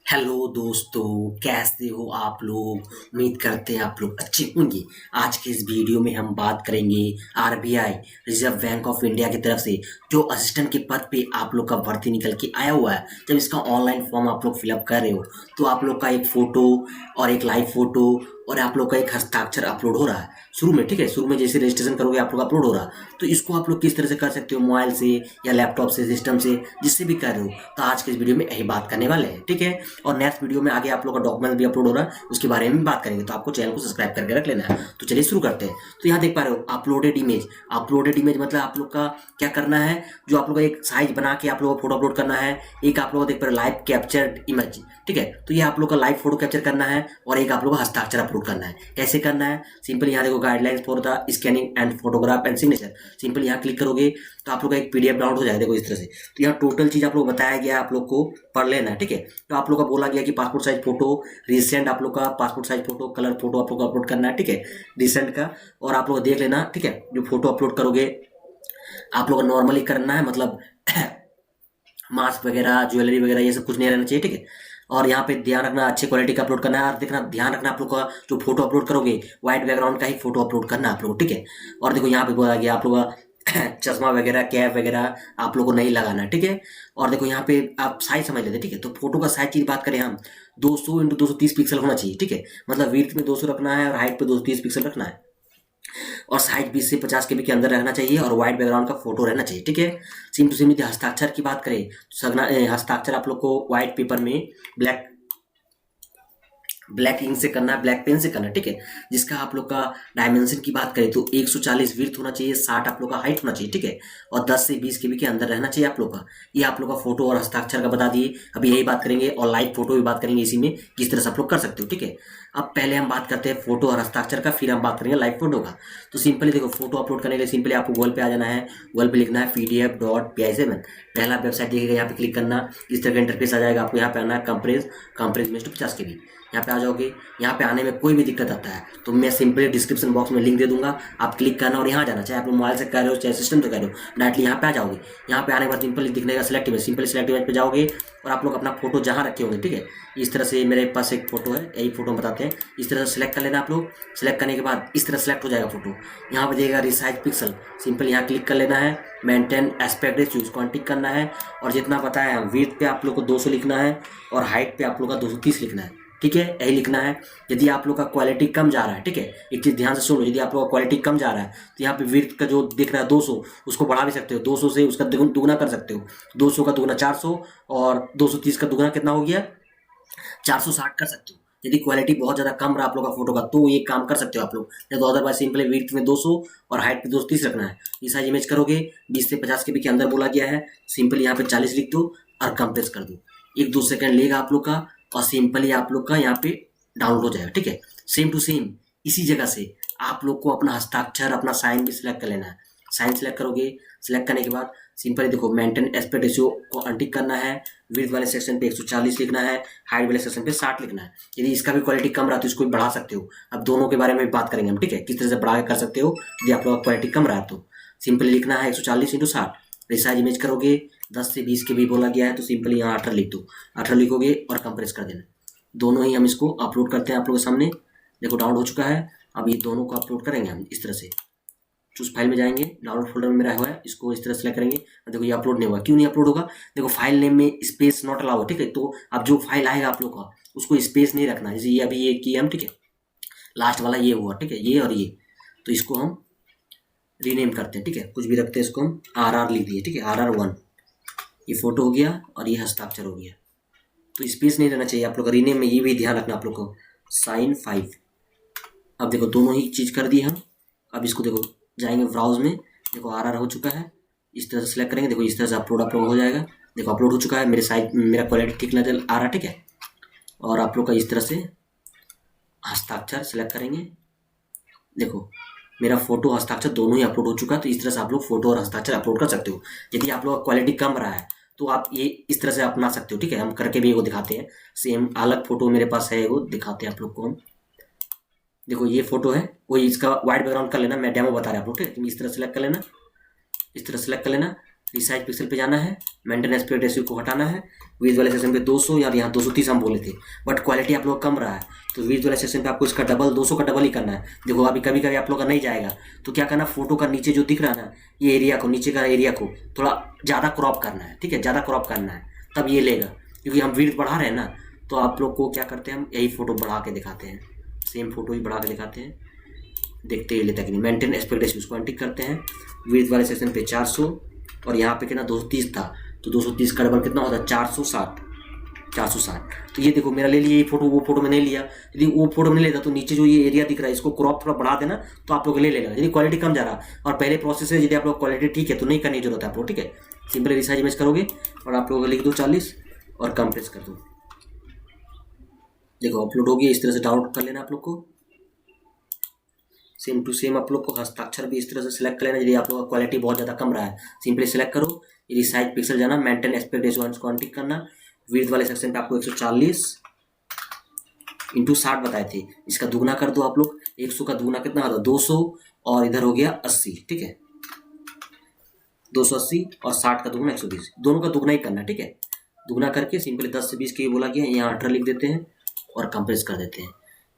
Hello दोस्तों, कैसे हो आप लोग। उम्मीद करते हैं आप लोग अच्छे होंगे। आज के इस वीडियो में हम बात करेंगे RBI reserve bank of India की तरफ से जो असिस्टेंट के पद पे आप लोग का भर्ती निकल के आया हुआ है। जब इसका ऑनलाइन फॉर्म आप लोग फिलअप कर रहे हो तो आप लोग का एक फोटो और एक लाइव फोटो और आप लोग का एक हस्ताक्षर अपलोड हो रहा है शुरू में। ठीक है, शुरू में जैसे रजिस्ट्रेशन करोगे आप लोग अपलोड हो रहा है। तो इसको आप लोग किस तरह से कर सकते हो, मोबाइल से या लैपटॉप से, सिस्टम से, जिससे भी कर रहे हो। तो आज के इस वीडियो में यही बात करने वाले हैं। ठीक है, और नेक्स्ट वीडियो में आगे आप लोग का डॉक्यूमेंट भी अपलोड हो रहा है, उसके बारे में बात करेंगे। तो आपको चैनल को सब्सक्राइब करके रख लेना है। तो चलिए शुरू करते हैं। तो यहाँ देख पा रहे हो अपलोडेड इमेज। अपलोडेड इमेज मतलब आप लोग का क्या करना है, जो आप लोग का एक साइज बना के आप लोग का फोटो अपलोड करना है। एक आप लोग का देख पा रहे हो लाइव कैप्चर्ड इमेज। ठीक है, तो ये आप लोग का लाइव फोटो कैप्चर करना है और एक आप लोग का हस्ताक्षर अपलोड करना है। कैसे करना है, सिंपल यहाँ देखो guidelines for the scanning and photograph and signature. Simple यहाँ क्लिक करोगे तो आप लोग का एक पीडीएफ डाउनलोड हो जाएगा। देखो इस तरह से। तो यहाँ टोटल चीज आप लोग बताया गया, आप लोग को पढ़ लेना है। ठीक है, तो आप लोग का बोला गया कि पासपोर्ट साइज फोटो, रिसेंट आप लोग का passport size photo, colour photo आप लोग को अपलोड करना है। ठीक है, रिसेंट का। और आप लोग देख लेना। ठीक है, जो फोटो अपलोड करोगे आप लोग नॉर्मली करना है, मतलब मास्क वगैरह, ज्वेलरी वगैरह ये सब कुछ नहीं रहना चाहिए। ठीक है, और यहाँ पे ध्यान रखना अच्छी क्वालिटी का अपलोड करना है। और देखना, ध्यान रखना आप लोग का जो फोटो अपलोड करोगे व्हाइट बैकग्राउंड का ही फोटो अपलोड करना है आप लोग। ठीक है, और देखो यहाँ पे बोला गया आप लोग का चश्मा वगैरह, कैप वगैरह आप लोग को नहीं लगाना है। ठीक है, और देखो यहाँ पे आप साइज समझ लेते। ठीक है, तो फोटो का साइज की बात करें हम, 200 इंटू 230 पिक्सल होना चाहिए। ठीक है, मतलब विड्थ में 200 रखना है और हाइट पे 230 पिक्सल रखना है। और साइज 20 से 50 के बी के अंदर रहना चाहिए और व्हाइट बैकग्राउंड का फोटो रहना चाहिए। ठीक है, सेम टू सेम। यदि हस्ताक्षर की बात करें तो हस्ताक्षर आप लोग को व्हाइट पेपर में ब्लैक ब्लैक इंक से करना है, ब्लैक पेन से करना है। ठीक है, जिसका आप लोग का डायमेंशन की बात करें तो 140 विड्थ होना चाहिए, 60 आप लोग का हाइट होना चाहिए। ठीक है, और 10 से 20 केबी के अंदर रहना चाहिए आप लोग का। ये आप लोग का फोटो और हस्ताक्षर का बता दिए। अभी यही बात करेंगे और लाइव फोटो भी बात करेंगे इसी में, किस तरह से आप लोग कर सकते हो। ठीक है, अब पहले हम बात करते हैं फोटो और हस्ताक्षर का, फिर हम बात करेंगे लाइव फोटो का। तो सिंपली देखो, फोटो अपलोड करने के लिए सिंपली आपको गूगल पे आ जाना है। गूगल पे लिखना है pdf.pi7। पहला वेबसाइट दिखेगा, यहाँ पे क्लिक करना। इस तरह का इंटरफेस आ जाएगा। आपको यहाँ पे आना है कंप्रेस कंप्रेस में 50 के बी। यहाँ पे आ जाओगे। यहाँ पे आने में कोई भी दिक्कत आता है तो मैं सिंपली डिस्क्रिप्शन बॉक्स में लिंक दे दूंगा, आप क्लिक करना और यहाँ जाना। चाहे आप लोग मोबाइल से कर रहे हो चाहे सिस्टम से कर रहे हो, डायरेक्टली यहाँ पे आ जाओगे। यहाँ पे आने के बाद सिंपली दिखने का select image, simply select image पे जाओगे और आप लोग अपना फोटो जहाँ रखे होंगे। ठीक है, इस तरह से मेरे पास एक फोटो है, यही फोटो बताते हैं। इस तरह से सिलेक्ट कर लेना आप लोग। सिलेक्ट करने के बाद इस तरह सेलेक्ट हो जाएगा फोटो। यहाँ पे देगा रिसाइज पिक्सल, सिंपल यहाँ क्लिक कर लेना है। मेंटेन एस्पेक्ट रेशियो, इसको अनटिक करना है। और जितना बताया है, विड्थ पे आप लोग को 200 लिखना है और हाइट पे आप लोग का 230 लिखना है। ठीक है, यही लिखना है। यदि आप लोग का क्वालिटी कम जा रहा है, ठीक है, एक चीज ध्यान से सुनो, यदि आप लोग का क्वालिटी कम जा रहा है तो यहाँ पे विड्थ का जो दिख रहा है 200, उसको बढ़ा भी सकते हो। 200 से उसका दुगुना कर सकते हो। 200 का दुगुना 400 और 230 का दुगुना कितना हो गया, 460 कर सकते हो। यदि क्वालिटी बहुत ज्यादा कम रहा आप लोग का फोटो का तो ये काम कर सकते हो आप लोग। या तो अदरवाइज सिंपली विड्थ में 200 और हाइट पे 230 रखना है। ये साइज इमेज करोगे 20 से 50 के बी के अंदर बोला गया है। सिंपली यहाँ पे 40 लिख दो और कंप्रेस कर दो। 1-2 सेकंड लेगा आप लोग का और सिंपली आप लोग का यहाँ पे डाउनलोड हो जाएगा। ठीक है, सेम टू सेम इसी जगह से आप लोग को अपना हस्ताक्षर, अपना साइन भी सिलेक्ट कर लेना है। साइन सिलेक्ट करोगे। सिलेक्ट करने के बाद सिंपली देखो, मेंटेन एस्पेक्ट रेशियो को अनटिक करना है। विड्थ वाले सेक्शन पे 140 लिखना है, हाइट वाले सेक्शन पे 60 लिखना है। यदि इसका भी क्वालिटी कम रहा तो इसको भी बढ़ा सकते हो। अब दोनों के बारे में बात करेंगे हम। ठीक है, किस तरह से बढ़ा के कर सकते हो यदि आप लोग का क्वालिटी कम रहा तो। सिंपली लिखना है 140 इंटू 60। रिसाइज इमेज करोगे 10 से 20 के भी बोला गया है तो सिंपली यहाँ 18 लिख दो। 18 लिखोगे और कंप्रेस कर देना। दोनों ही हम इसको अपलोड करते हैं आप लोगों के सामने। देखो डाउनलोड हो चुका है। अब ये दोनों को अपलोड करेंगे हम इस तरह से। चूज फाइल में जाएंगे, डाउनलोड फोल्डर में मेरा हुआ है, इसको इस तरह सेलेक्ट करेंगे। देखो ये अपलोड नहीं हुआ। क्यों नहीं अपलोड होगा, देखो फाइल नेम में स्पेस नॉट अलाउ है। ठीक है, तो अब जो फाइल आएगा आप लोग का उसको स्पेस नहीं रखना। जैसे ये अभी ये किए हम। ठीक है, लास्ट वाला ये हुआ। ठीक है, ये और ये, तो इसको हम रीनेम करते हैं। ठीक है, कुछ भी रखते हैं, इसको हम RR लिख दिए। ठीक है, RR1। ये फोटो हो गया और ये हस्ताक्षर हो गया। तो स्पेस नहीं रहना चाहिए आप लोग का रीनेम में, ये भी ध्यान रखना आप लोग को। साइन 5। अब देखो दोनों ही चीज कर दिए हम। अब इसको देखो, जाएंगे ब्राउज में। देखो RR हो चुका है। इस तरह से सिलेक्ट करेंगे। देखो इस तरह से अपलोड अपलोड हो जाएगा। देखो अपलोड हो चुका है। मेरे साइज, मेरा क्वालिटी ठीक नजर आ रहा है। ठीक है, और आप लोग का इस तरह से हस्ताक्षर सिलेक्ट करेंगे। देखो मेरा फोटो हस्ताक्षर दोनों ही अपलोड हो चुका है। तो इस तरह से आप लोग फोटो और हस्ताक्षर अपलोड कर सकते हो। यदि आप लोग का क्वालिटी कम रहा है तो आप ये इस तरह से अपना सकते हो। ठीक है, हम करके भी वो दिखाते हैं। सेम अलग फोटो मेरे पास है, वो दिखाते हैं आप लोग को हम। देखो ये फोटो है, कोई इसका व्हाइट बैकग्राउंड कर लेना, मैं डेमो बता रहा हूँ आप लोग। ठीक है, इस तरह सेलेक्ट कर लेना, इस तरह सेलेक्ट कर लेना। रिसाइज पिक्सल पे जाना है, मेंटेन एस्पेक्ट रेशियो को हटाना है, विजुअलाइजेशन पे 200 या यहाँ 230 हम बोले थे, बट क्वालिटी आप लोग कम रहा है, तो विजुअलाइजेशन पे आपको इसका डबल 200 का डबल ही करना है। देखो अभी कभी कभी आप लोग का नहीं जाएगा, तो क्या करना, फोटो का नीचे जो दिख रहा है ना, ये एरिया को, नीचे का एरिया को थोड़ा ज़्यादा क्रॉप करना है, ठीक है, ज़्यादा क्रॉप करना है, तब ये लेगा, क्योंकि हम विड्थ बढ़ा रहे हैं ना। तो आप लोग को क्या करते हैं, हम यही फोटो बढ़ा के दिखाते हैं, सेम फोटो ही बढ़ा के दिखाते हैं, देखते ही लेता कि नहीं। मेंटेन एस्पेक्ट रेशियो उसको अनटिक करते हैं, विड्थ वाले सेक्शन पे 400 और यहाँ पे कितना 230 था, तो 230 का डबल कितना होता है 460। तो ये देखो मेरा ले लिया ये फोटो, वो फोटो में नहीं लिया। यदि वो फोटो में नहीं लेता तो नीचे जो ये एरिया दिख रहा है इसको क्रॉप थोड़ा बढ़ा देना, तो आप लोग ले लेगा। यदि क्वालिटी कम जा रहा और पहले प्रोसेस है, यदि आप लोग क्वालिटी ठीक है तो नहीं करने की जरूरत है आप लोग, ठीक है। सिंपली रिसाइज इमेज करोगे और आप लोग लिख दो 40 और कंप्रेस कर दो। देखो अपलोड हो गया, इस तरह से डाउनलोड कर लेना आप लोग को। सेम टू सेम आप लोग को हस्ताक्षर भी इस तरह से सिलेक्ट कर लेना। यदि आप लोग का क्वालिटी बहुत ज़्यादा कम रहा है, सिंपली सिलेक्ट करो, यदि साइज पिक्सल जाना, मेंटेन एस्पेक्ट रेशियो को अनटिक करना, विड्थ वाले सेक्शन पे आपको 140 इंटू 60 बताए थे, इसका दुगना कर दो आप लोग। 100 का दुगना कितना होता है 200 और इधर हो गया 80, ठीक है, 280 और 60 का दुगना 120, दोनों का दुगना ही करना, ठीक है। दुगना करके सिंपली 10 से 20 के बोला गया, यहाँ 18 लिख देते हैं और कंप्रेस कर देते हैं।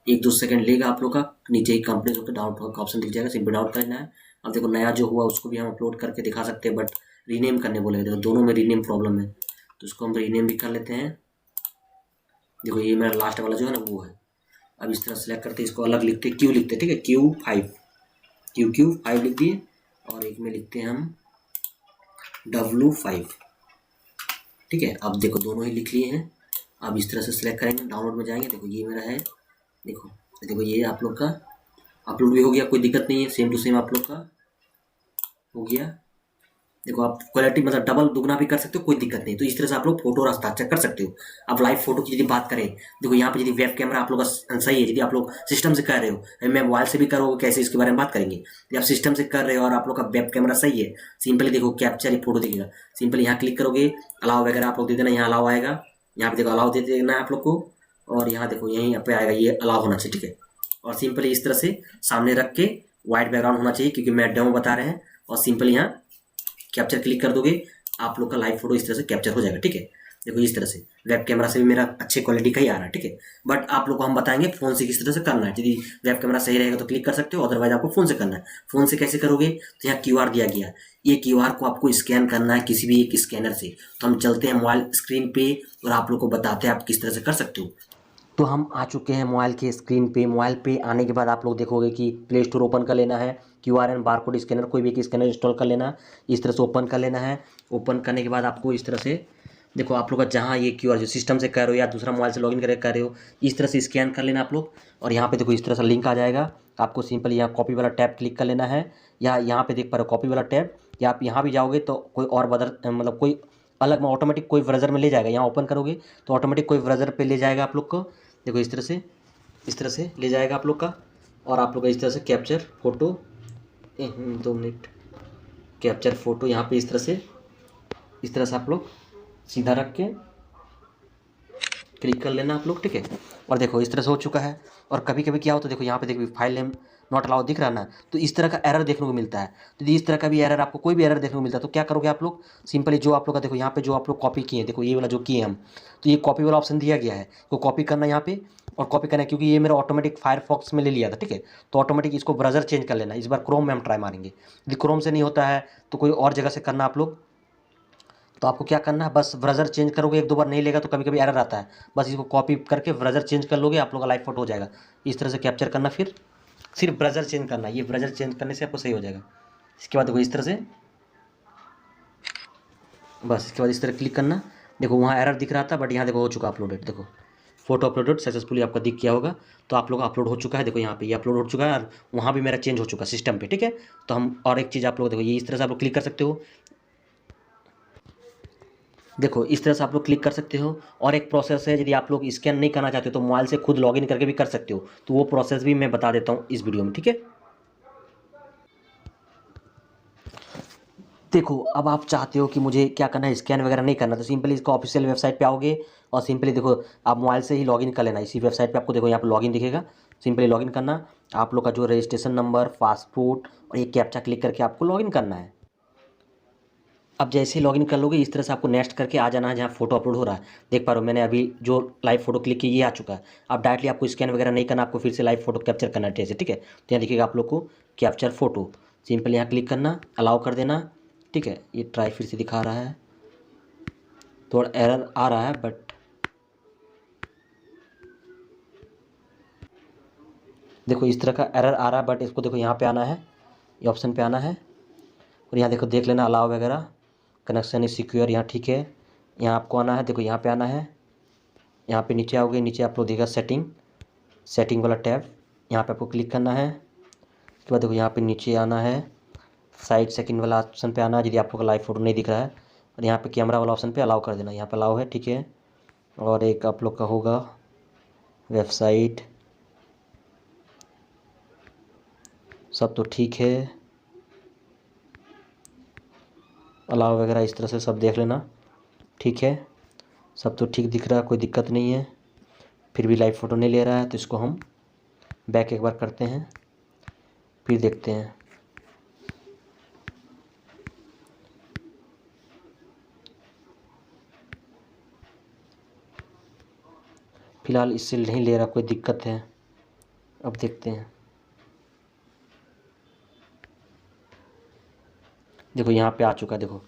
1-2 सेकंड लेगा आप लोग का, नीचे ही कंप्रेस होकर डाउनलोड का ऑप्शन दिख जाएगा, सिंपल डाउनलोड करना है। अब देखो नया जो हुआ उसको भी हम अपलोड करके दिखा सकते हैं, बट रीनेम करने बोलेगा, देखो दोनों में रीनेम प्रॉब्लम है, तो उसको हम रीनेम भी कर लेते हैं। देखो ये मेरा लास्ट वाला जो है ना वो है। अब इस तरह सेलेक्ट करते हैं, इसको अलग लिखते क्यू लिखते, ठीक है, Q5 लिख दिए और एक में लिखते हैं हम W5, ठीक है। अब देखो दोनों ही लिख लिए हैं। अब इस तरह से सिलेक्ट करेंगे, डाउनलोड में जाएंगे, देखो ये मेरा है, देखो ये आप लोग का अपलोड भी हो गया, कोई दिक्कत नहीं है, सेम टू सेम आप लोग का हो गया। देखो आप क्वालिटी मतलब डबल दुगना भी कर सकते हो, कोई दिक्कत नहीं। तो इस तरह से आप लोग फोटो और हस्ताक्षर कर सकते हो। अब लाइव फोटो की यदि बात करें, देखो यहाँ पे यदि वेब कैमरा आप लोग का सही है, यदि आप लोग सिस्टम से कर रहे हो, मैं मोबाइल से भी करोगे कैसे इसके बारे में बात करेंगे। यदि आप सिस्टम से कर रहे हो और आप लोग का वेब कैमरा सही है, सिंपली देखो कैप्चर एक फोटो दिखेगा, सिंपली यहाँ क्लिक करोगे, अलाउ वगैरह आप लोग दे देना, यहाँ अलाउ आएगा, यहाँ पे देखो अलाउ दे देना है आप लोग को, और यहाँ देखो यहीं पे आएगा ये अलाउ होना चाहिए, ठीक है। और सिंपली इस तरह से सामने रख के व्हाइट बैकग्राउंड होना चाहिए, क्योंकि मैं डेमो बता रहे हैं, और सिंपली यहाँ कैप्चर क्लिक कर दोगे, आप लोग का लाइव फोटो इस तरह से कैप्चर हो जाएगा, ठीक है। देखो इस तरह से वेब कैमरा से भी मेरा अच्छे क्वालिटी का ही आ रहा है, ठीक है। बट आप लोग को हम बताएंगे फोन से किस तरह से करना है। यदि वेब कैमरा सही रहेगा तो क्लिक कर सकते हो, अदरवाइज आपको फोन से करना है। फोन से कैसे करोगे, तो यहाँ QR दिया गया है, ये QR को आपको स्कैन करना है किसी भी एक स्कैनर से। तो हम चलते हैं मोबाइल स्क्रीन पे और आप लोग को बताते हैं आप किस तरह से कर सकते हो। तो हम आ चुके हैं मोबाइल के स्क्रीन पे। मोबाइल पे आने के बाद आप लोग देखोगे कि प्ले स्टोर ओपन कर लेना है, QR एंड बारकोड स्कैनर कोई भी एक स्कैनर इंस्टॉल कर लेना, इस तरह से ओपन कर लेना है। ओपन करने के बाद आपको इस तरह से देखो आप लोग का जहाँ ये QR जो सिस्टम से कर रहे हो या दूसरा मोबाइल से लॉगिन करके कर रहे हो, इस तरह से स्कैन कर लेना आप लोग। और यहाँ पे देखो इस तरह से लिंक आ जाएगा, आपको सिंपल यहाँ कॉपी वाला टैब क्लिक कर लेना है, या यहाँ पे देख पा रहे हो कॉपी वाला टैब, या आप यहाँ भी जाओगे तो कोई और बदर मतलब कोई अलग में ऑटोमेटिक कोई ब्राउज़र में ले जाएगा। यहाँ ओपन करोगे तो ऑटोमेटिक कोई ब्राउज़र पे ले जाएगा आप लोग को। देखो इस तरह से ले जाएगा आप लोग का, और आप लोग का इस तरह से capture photo 2 minute capture photo यहाँ पे इस तरह से आप लोग सीधा रख के क्लिक कर लेना आप लोग, ठीक है। और देखो इस तरह से हो चुका है। और कभी कभी क्या होता है, देखो यहाँ पे देखो फाइल नेम नॉट अलाउ दिख रहा ना, तो इस तरह का एरर देखने को मिलता है। तो यदि इस तरह का भी एरर आपको कोई भी एरर देखने को मिलता है तो क्या करोगे आप लोग, सिंपली जो आप लोग का देखो यहाँ पे जो आप लोग कॉपी किए हैं, देखो ये वाला जो किए हम, तो ये कॉपी वाला ऑप्शन दिया गया है, तो कॉपी करना यहाँ पे और कॉपी करना है, क्योंकि ये मेरा ऑटोमेटिक फायरफॉक्स में ले लिया था, ठीक है। तो ऑटोमेटिक इसको ब्राउज़र चेंज कर लेना। इस बार क्रोम में हम ट्राई मारेंगे, यदि क्रोम से नहीं होता है तो कोई और जगह से करना आप लोग। तो आपको क्या करना है, बस ब्राउज़र चेंज करोगे, 1-2 बार नहीं लेगा तो कभी कभी एरर आता है, बस इसको कॉपी करके ब्राउज़र चेंज कर लोगे, आप लोग का लाइव फोटो हो जाएगा। इस तरह से कैप्चर करना, फिर सिर्फ ब्राउज़र चेंज करना, ये ब्राउज़र चेंज करने से आपको सही हो जाएगा। इसके बाद देखो इस तरह से, बस इसके बाद इस तरह क्लिक करना। देखो वहाँ एरर दिख रहा था, बट यहाँ देखो हो चुका अपलोडेड, देखो फोटो अपलोडेड सक्सेसफुली आपका दिख गया होगा। तो आप लोग अपलोड हो चुका है, देखो यहाँ पे ये अपलोड हो चुका है, और वहाँ भी मेरा चेंज हो चुका है सिस्टम पे, ठीक है। तो हम और एक चीज़ आप लोग देखो, ये इस तरह से आप लोग क्लिक कर सकते हो, देखो इस तरह से आप लोग क्लिक कर सकते हो। और एक प्रोसेस है, यदि आप लोग स्कैन नहीं करना चाहते तो मोबाइल से खुद लॉगिन करके भी कर सकते हो, तो वो प्रोसेस भी मैं बता देता हूँ इस वीडियो में, ठीक है। देखो अब आप चाहते हो कि मुझे क्या करना है, स्कैन वगैरह नहीं करना, तो सिंपली इसका ऑफिशियल वेबसाइट पे आओगे और सिंपली देखो आप मोबाइल से ही लॉगिन कर लेना। इसी वेबसाइट पे आपको देखो यहाँ पे लॉगिन दिखेगा, सिंपली लॉगिन करना। आप लोग का जो रजिस्ट्रेशन नंबर, पासपोर्ट और ये कैप्चा क्लिक करके आपको लॉगिन करना है। अब जैसे ही लॉगिन कर लोगे इस तरह से आपको नेक्स्ट करके आ जाना है जहाँ फोटो अपलोड हो रहा है। देख पा रहे हो मैंने अभी जो लाइव फोटो क्लिक की ये आ चुका है। अब डायरेक्टली आपको स्कैन वगैरह नहीं करना, आपको फिर से लाइव फोटो कैप्चर करना है जैसे, ठीक है। तो यहाँ देखिएगा आप लोग को कैप्चर फोटो, सिंपल यहाँ क्लिक करना, अलाउ कर देना, ठीक है। ये ट्राई फिर से दिखा रहा है, थोड़ा एरर आ रहा है बट देखो इस तरह का एरर आ रहा है, बट इसको देखो यहाँ पे आना है, ये ऑप्शन पे आना है और यहाँ देखो देख लेना अलाउ वगैरह, कनेक्शन इज सिक्योर, यहाँ ठीक है। यहाँ आपको आना है, देखो यहाँ पे आना है, यहाँ पे नीचे आओगे, नीचे आप लोग देखिएगा सेटिंग वाला टैब, यहाँ पे आपको क्लिक करना है। उसके बाद देखो यहाँ पे नीचे आना है, साइड सेकंड वाला ऑप्शन पे आना है यदि आप लोग का लाइव फोटो नहीं दिख रहा है, और यहाँ पे कैमरा वाला ऑप्शन पे अलाउ कर देना, यहाँ पे अलाउ है, ठीक है। और एक आप लोग का होगा वेबसाइट, सब तो ठीक है, अलाउ वगैरह इस तरह से सब देख लेना, ठीक है। सब तो ठीक दिख रहा है, कोई दिक्कत नहीं है। फिर भी लाइव फ़ोटो नहीं ले रहा है तो इसको हम बैक एक बार करते हैं, फिर देखते हैं। फ़िलहाल इससे नहीं ले रहा, कोई दिक्कत है, अब देखते हैं। देखो यहाँ पे आ चुका है, देखो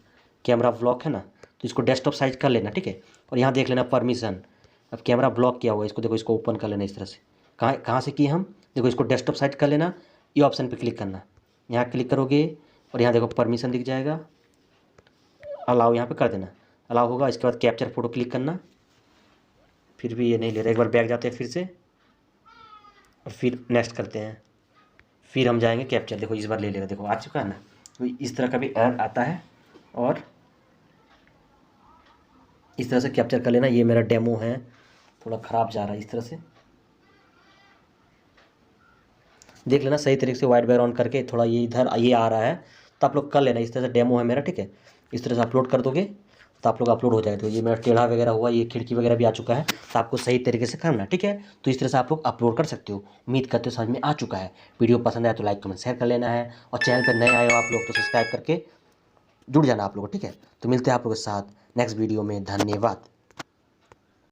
कैमरा ब्लॉक है ना, तो इसको डेस्कटॉप साइज कर लेना, ठीक है। और यहाँ देख लेना परमिशन, अब कैमरा ब्लॉक किया हुआ है, इसको देखो इसको ओपन कर लेना इस तरह से। कहाँ कहाँ से किए हम, देखो इसको डेस्कटॉप साइज कर लेना, ये ऑप्शन पे क्लिक करना, यहाँ क्लिक करोगे और यहाँ देखो परमिशन दिख जाएगा, अलाउ यहाँ पे कर देना, अलाउ होगा। इसके बाद कैप्चर फोटो क्लिक करना, फिर भी ये नहीं ले रहा, एक बार बैक जाते हैं फिर से और फिर नेक्स्ट करते हैं, फिर हम जाएंगे कैप्चर, देखो इस बार ले लेगा, देखो आ चुका है ना। तो इस तरह का भी एरर आता है और इस तरह से कैप्चर कर लेना। ये मेरा डेमो है, थोड़ा ख़राब जा रहा है, इस तरह से देख लेना सही तरीके से वाइट बैकग्राउंड करके, थोड़ा ये इधर ये आ रहा है तो आप लोग कर लेना। इस तरह से डेमो है मेरा, ठीक है। इस तरह से अपलोड कर दोगे तो आप लोग अपलोड हो जाएगा। तो ये मेरा टेढ़ा वगैरह हुआ, ये खिड़की वगैरह भी आ चुका है, तो आपको सही तरीके से करना, ठीक है। तो इस तरह से आप लोग अपलोड कर सकते हो। उम्मीद करते हो समझ में आ चुका है। वीडियो पसंद आया तो लाइक कमेंट शेयर कर लेना है, और चैनल पर नए आए हो आप लोग तो सब्सक्राइब करके जुड़ जाना आप लोग, ठीक है। तो मिलते हैं आप लोगों के साथ नेक्स्ट वीडियो में, धन्यवाद।